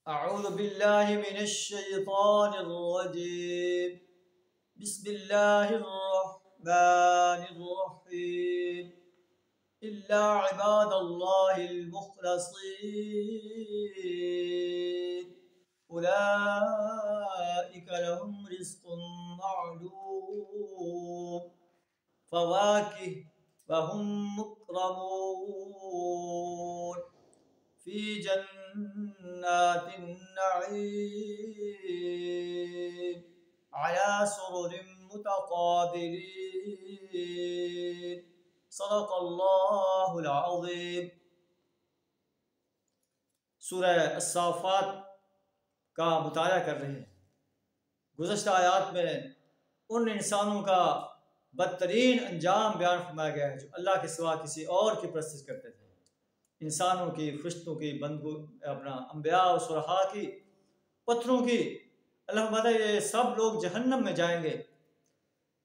अऊज़ु बिल्लाहि मिनश शैतानिर रजीम। बिस्मिल्लाहिर रहमानिर रहीम। इल्ला इबादल्लाहिल मुखलसीन उलाइका लहुम रिज़्क़ुन मअलूम फवाकिह व हुम मुकरमून फी जन्नातिन नईम अला सुरुरिन मुतक़ाबिलीन। सदक़ल्लाहुल अज़ीम। सूरह अस्साफ़ात का मुताला कर रहे हैं। गुज़श्ता आयात में उन इंसानों का बदतरीन अंजाम बयान फरमाया गया है जो अल्लाह के सिवा किसी और की परस्तिश करते थे। इंसानों की, फरिश्तों की, बंदों, अपना अंबिया और सुरहा की, पत्थरों की। अल्लाह फरमाता है ये सब लोग जहन्नम में जाएंगे।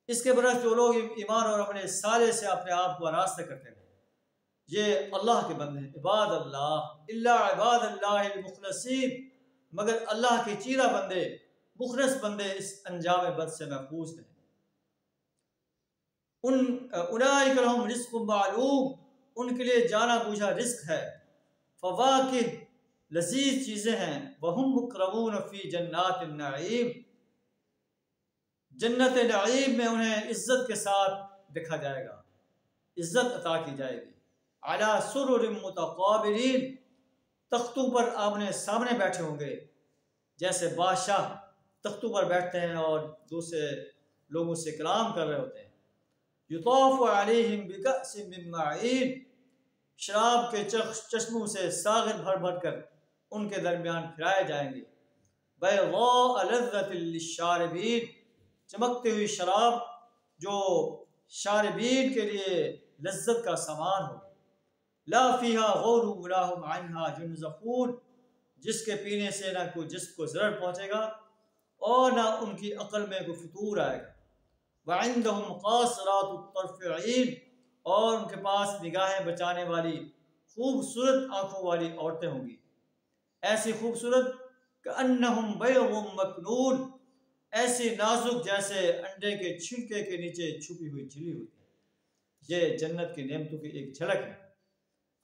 इसके बरस जो लोग ईमान और अपने साले से अपने आप को आरास्ता करते हैं, ये अल्लाह के बंदे हैं। इबाद अल्लाह इल्ला इबाद अल्लाहिल मुखलसीन, मगर अल्लाह के चीरा बंदे, मुखलस बंदे इस अंजाम बद से महफूज हैं। उलाइका लहुम रिज़्क़ुन मालूम, उनके लिए जाना बूझा रिस्क है। फवाकिह, लजीज चीज़ें हैं। वहुम मुकरमून फ़ी जन्नातिन नईम, जन्नत नईम में उन्हें इज्जत के साथ देखा जाएगा, इज्जत अता की जाएगी। अला सुरुरिन मुतक़ाबिलीन, तख्तों पर आमने सामने बैठे होंगे, जैसे बादशाह तख्तों पर बैठते हैं और दूसरे लोगों से कलाम कर रहे होते हैं। युताफ़ु अलैहिम बिकअसिम मिन मईन, शराब के चश्मों से सागर भर भर कर उनके दरमियान फिराए जाएंगे। बैज़ा लज़्ज़तिन लिश्शारिबीन, चमकती हुई शराब जो शारिबीन के लिए लज्जत का सामान हो। ला फ़ीहा गौरुन वला हुम अन्हा युनज़फ़ून, जिसके पीने से ना कोई जिस्म को ज़रर पहुँचेगा और ना उनकी अक्ल में कोई फतूर आएगा। व इंदहुम क़ासिरातुत तर्फ़ ईन, और उनके पास निगाहें बचाने वाली खूबसूरत आँखों वाली औरतें होंगी, ऐसी खूबसूरत कअन्नहुम बैज़ुम मकनून, ऐसी नाजुक जैसे अंडे के छिलके के नीचे छुपी हुई झिल्ली होती है। ये जन्नत की नेमतों की एक झलक है।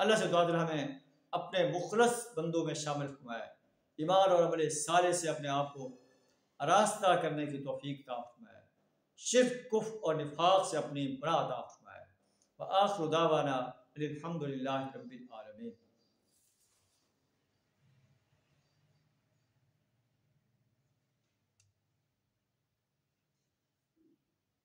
अल्लाह से दुआ हमें अपने मुखलस बंदों में शामिल फरमाए। ईमान और अमल साले से अपने आप को आरास्ता करने की तौफीक अता फरमाए। शिर्क, कुफ्र और निफाक से अपनी पनाह अता फरमाए। व आखिरु दावाना अनिल हम्दुलिल्लाहि रब्बिल आलमीन।